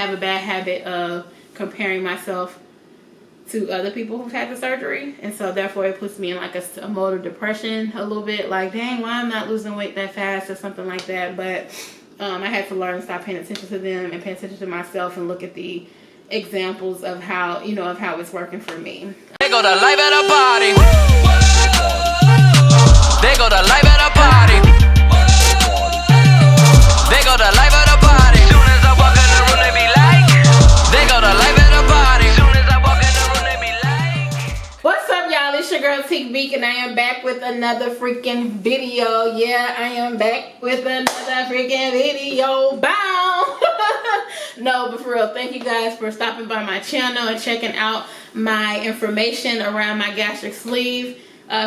have a bad habit of comparing myself to other people who've had the surgery, and so therefore it puts me in like a mode of depression a little bit, like dang, why I'm not losing weight that fast or something like that. But I had to learn to stop paying attention to them and pay attention to myself and look at the examples of how, you know, of how it's working for me. They go to live at a party. They go to live at a party. They go to live at a party. Soon as I walk in the room, they be like. They go to live at a party. Soon as I walk in the room, they be like. What's up, y'all? It's your girl Teak Beak, and I am back with another freaking video. Yeah, I am back with another freaking video. Bow. No, but for real, thank you guys for stopping by my channel and checking out my information around my gastric sleeve.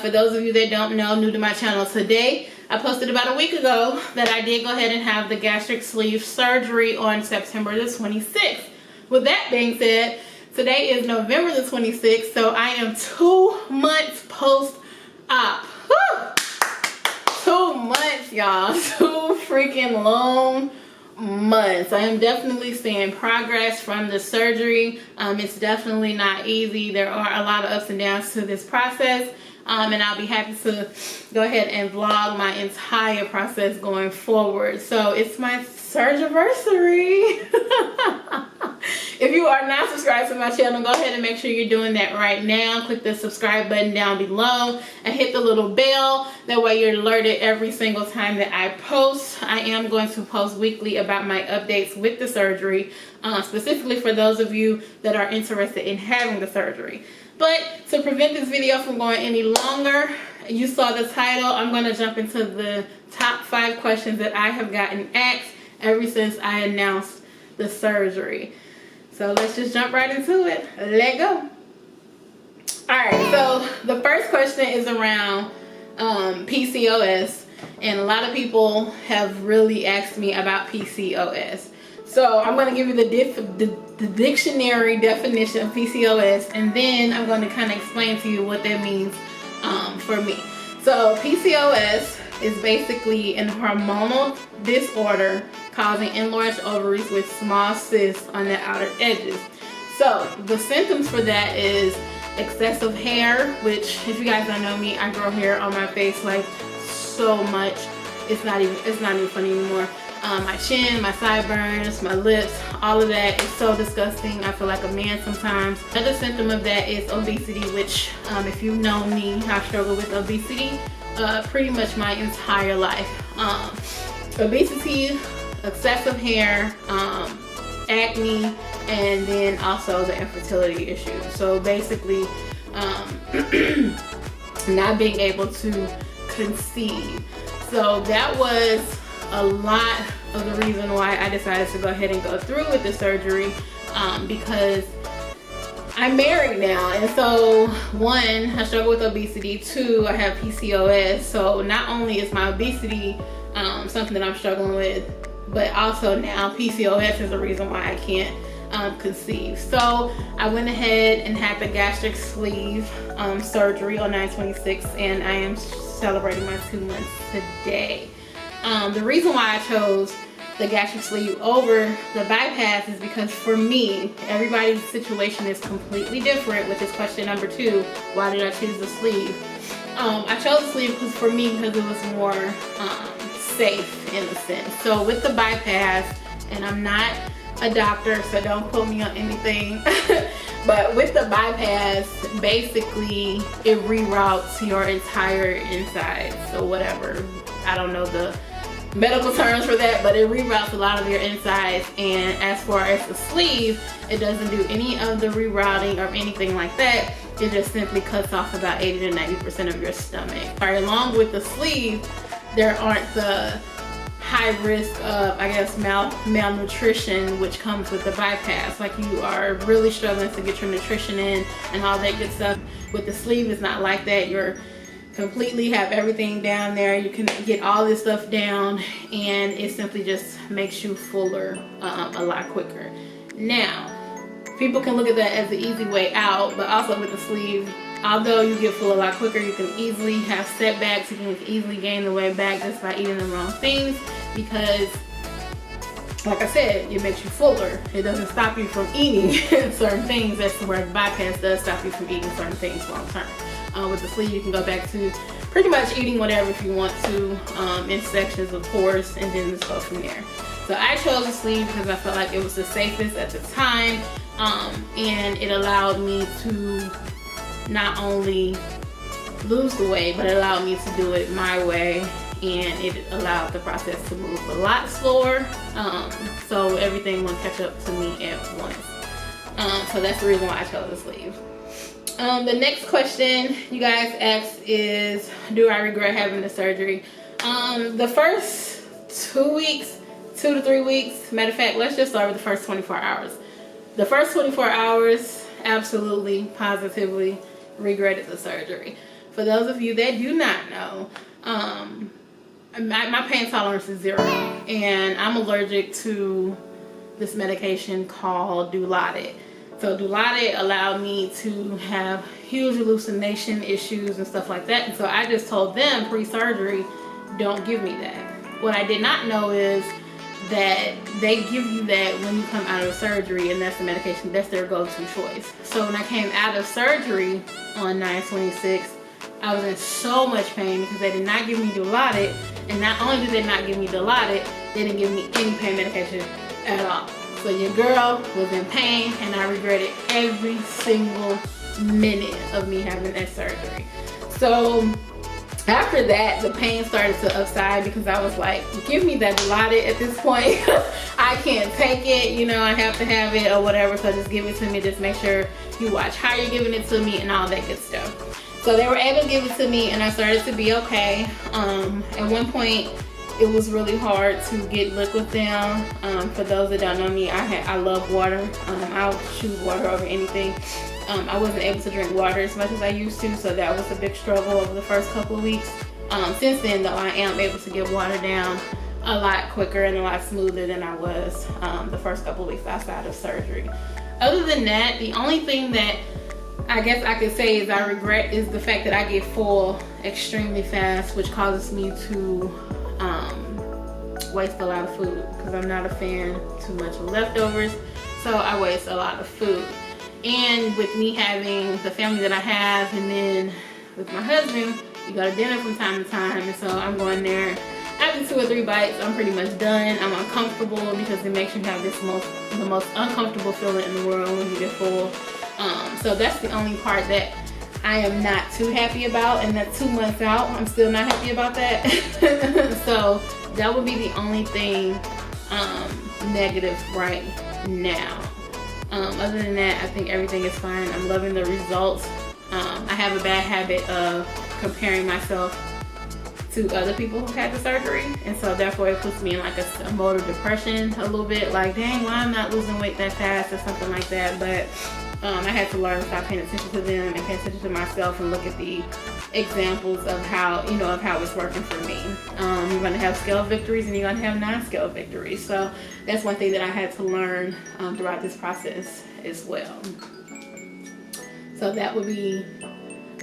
For those of you that don't know, new to my channel today, I posted about a week ago that I did go ahead and have the gastric sleeve surgery on September the 26th. With that being said, today is November the 26th, so I am 2 months post-op. 2 months, y'all. 2 freaking long months. I am definitely seeing progress from the surgery. It's definitely not easy. There are a lot of ups and downs to this process. And I'll be happy to go ahead and vlog my entire process going forward. So it's my surgiversary. If you are not subscribed to my channel, go ahead and make sure you're doing that right now. Click the subscribe button down below and hit the little bell. That way you're alerted every single time that I post. I am going to post weekly about my updates with the surgery, specifically for those of you that are interested in having the surgery. But to prevent this video from going any longer, you saw the title, I'm going to jump into the top 5 questions that I have gotten asked ever since I announced the surgery. So let's just jump right into it. Let go. Alright, so the first question is around PCOS. And a lot of people have really asked me about PCOS. So I'm going to give you the dictionary definition of PCOS, and then I'm going to kind of explain to you what that means for me. So PCOS is basically an hormonal disorder causing enlarged ovaries with small cysts on the outer edges. So the symptoms for that is excessive hair, which if you guys don't know me, I grow hair on my face like so much. It's not even funny anymore. My chin, my sideburns, my lips, all of that is so disgusting. I feel like a man sometimes. Another symptom of that is obesity, which if you know me, I've struggled with obesity pretty much my entire life. Obesity, excessive hair, acne, and then also the infertility issues. So basically not being able to conceive. So that was a lot of the reason why I decided to go ahead and go through with the surgery, because I'm married now, and so 1, I struggle with obesity, 2, I have PCOS. So not only is my obesity something that I'm struggling with, but also now PCOS is the reason why I can't conceive. So I went ahead and had the gastric sleeve surgery on 9/26, and I am celebrating my 2 months today. The reason why I chose the gastric sleeve over the bypass is because for me, everybody's situation is completely different, which is question number 2. Why did I choose the sleeve? I chose the sleeve because for me, because it was more safe in a sense. So with the bypass, and I'm not a doctor, so don't quote me on anything, but with the bypass, basically it reroutes your entire inside. So whatever, I don't know the medical terms for that, but it reroutes a lot of your insides. And as far as the sleeve, it doesn't do any of the rerouting or anything like that. It just simply cuts off about 80 to 90% of your stomach. Along with the sleeve, there aren't the high risk of, I guess, malnutrition, which comes with the bypass. Like you are really struggling to get your nutrition in and all that good stuff. With the sleeve, it's not like that. You're completely have everything down there. You can get all this stuff down, and it simply just makes you fuller a lot quicker. Now, people can look at that as the easy way out, but also with the sleeve, although you get full a lot quicker, you can easily have setbacks. You can easily gain the weight back just by eating the wrong things, because like I said, it makes you fuller. It doesn't stop you from eating certain things. That's where the bypass does stop you from eating certain things long term. With the sleeve, you can go back to pretty much eating whatever if you want to, in sections of course, and then just go from there. So I chose the sleeve because I felt like it was the safest at the time, and it allowed me to not only lose the weight, but it allowed me to do it my way, and it allowed the process to move a lot slower, so everything will catch up to me at once. So that's the reason why I chose the sleeve. The next question you guys asked is, do I regret having the surgery? The first 2 weeks, 2 to 3 weeks, matter of fact, let's just start with the first 24 hours. The first 24 hours, absolutely, positively regretted the surgery. For those of you that do not know, my pain tolerance is 0, and I'm allergic to this medication called Dilaudid. So Dilaudid allowed me to have huge hallucination issues and stuff like that. And so I just told them pre-surgery, don't give me that. What I did not know is that they give you that when you come out of surgery, and that's the medication, that's their go-to choice. So when I came out of surgery on 9/26, I was in so much pain because they did not give me Dilaudid, and not only did they not give me Dilaudid, they didn't give me any pain medication at all. So your girl was in pain, and I regretted every single minute of me having that surgery. So after that, the pain started to subside because I was like, give me that Dilaudid at this point. I can't take it, you know, I have to have it or whatever, so just give it to me. Just make sure you watch how you're giving it to me and all that good stuff. So they were able to give it to me, and I started to be okay. At one point, it was really hard to get liquid down. For those that don't know me, I love water. I'll choose water over anything. I wasn't able to drink water as much as I used to, so that was a big struggle over the first couple of weeks. Since then, though, I am able to get water down a lot quicker and a lot smoother than I was the first couple of weeks outside of surgery. Other than that, the only thing that I guess I could say is I regret is the fact that I get full extremely fast, which causes me to waste a lot of food because I'm not a fan too much of leftovers, so I waste a lot of food. And with me having the family that I have, and then with my husband, we go to dinner from time to time, and so I'm going there after 2 or 3 bites. I'm pretty much done. I'm uncomfortable because it makes you have the most uncomfortable feeling in the world when you get full. So that's the only part that I am not too happy about, and that 2 months out, I'm still not happy about that. So that would be the only thing negative right now. Other than that, I think everything is fine. I'm loving the results. I have a bad habit of comparing myself to other people who've had the surgery, and so therefore it puts me in like a mode of depression a little bit, like, dang, why I'm not losing weight that fast or something like that. But I had to learn to stop paying attention to them and pay attention to myself and look at the examples of how, you know, of how it's working for me. You're going to have scale victories and you're going to have non-scale victories. So that's one thing that I had to learn throughout this process as well. So that would be,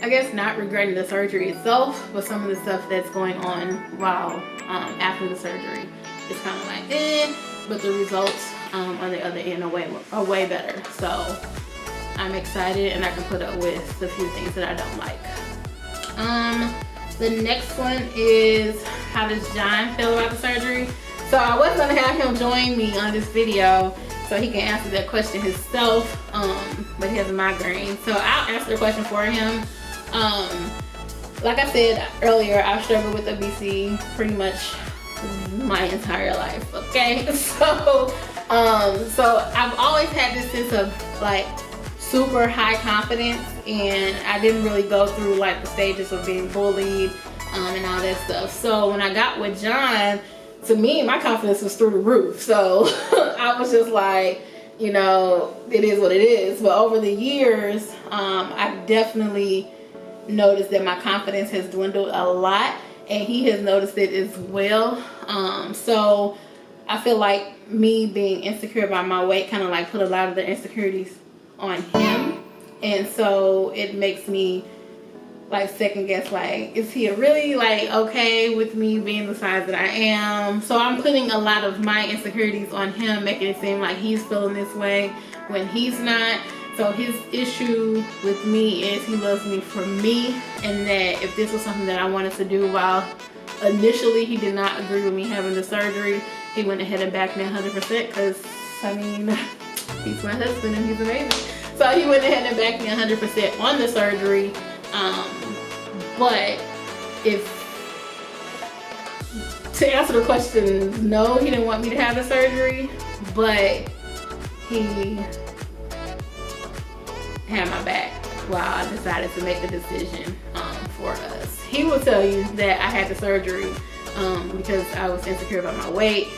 I guess, not regretting the surgery itself, but some of the stuff that's going on while after the surgery is kind of like, but the results on the other end are way better. So I'm excited, and I can put up with the few things that I don't like. The next one is, how does John feel about the surgery? So I was gonna have him join me on this video so he can answer that question himself, but he has a migraine, so I'll answer the question for him. Like I said earlier, I've struggled with obesity pretty much my entire life, okay? So I've always had this sense of like super high confidence, and I didn't really go through like the stages of being bullied and all that stuff. So when I got with John, to me, my confidence was through the roof. So I was just like, you know, it is what it is. But over the years, I've definitely noticed that my confidence has dwindled a lot, and he has noticed it as well. So I feel like me being insecure about my weight kind of like put a lot of the insecurities on him, and so it makes me like second guess, like, is he really like okay with me being the size that I am? So I'm putting a lot of my insecurities on him, making it seem like he's feeling this way when he's not. So his issue with me is he loves me for me, and that if this was something that I wanted to do, while initially he did not agree with me having the surgery, he went ahead and backed me 100%, because I mean, he's my husband and he's amazing. So he went ahead and backed me 100% on the surgery. But to answer the question, no, he didn't want me to have the surgery, but he had my back while I decided to make the decision for us. He will tell you that I had the surgery because I was insecure about my weight,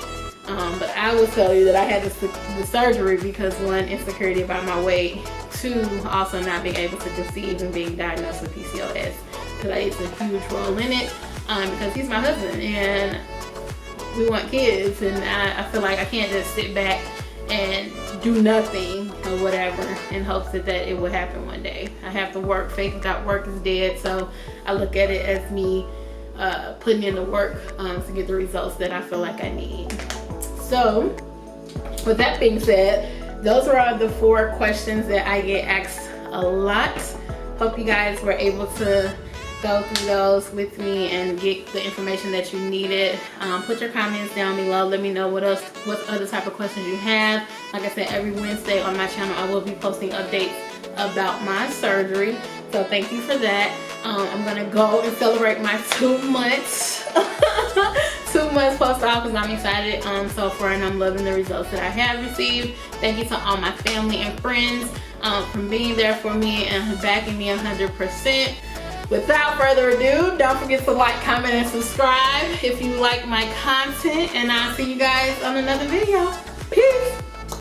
but I will tell you that I had the surgery because, one, insecurity about my weight, two, also not being able to conceive and being diagnosed with PCOS. Plays a huge role in it because he's my husband and we want kids, and I feel like I can't just sit back and do nothing or whatever in hopes that it will happen one day. I have to work. Faith without work is dead. So I look at it as me putting in the work to get the results that I feel like I need. So with that being said, those are the 4 questions that I get asked a lot. Hope you guys were able to go through those with me and get the information that you needed. Put your comments down below. Let me know what other type of questions you have. Like I said, every Wednesday on my channel I will be posting updates about my surgery. So thank you for that. I'm gonna go and celebrate my 2 months 2 months post-op because I'm excited so far, and I'm loving the results that I have received. Thank you to all my family and friends for being there for me and backing me 100%. Without further ado, don't forget to like, comment, and subscribe if you like my content, and I'll see you guys on another video. Peace.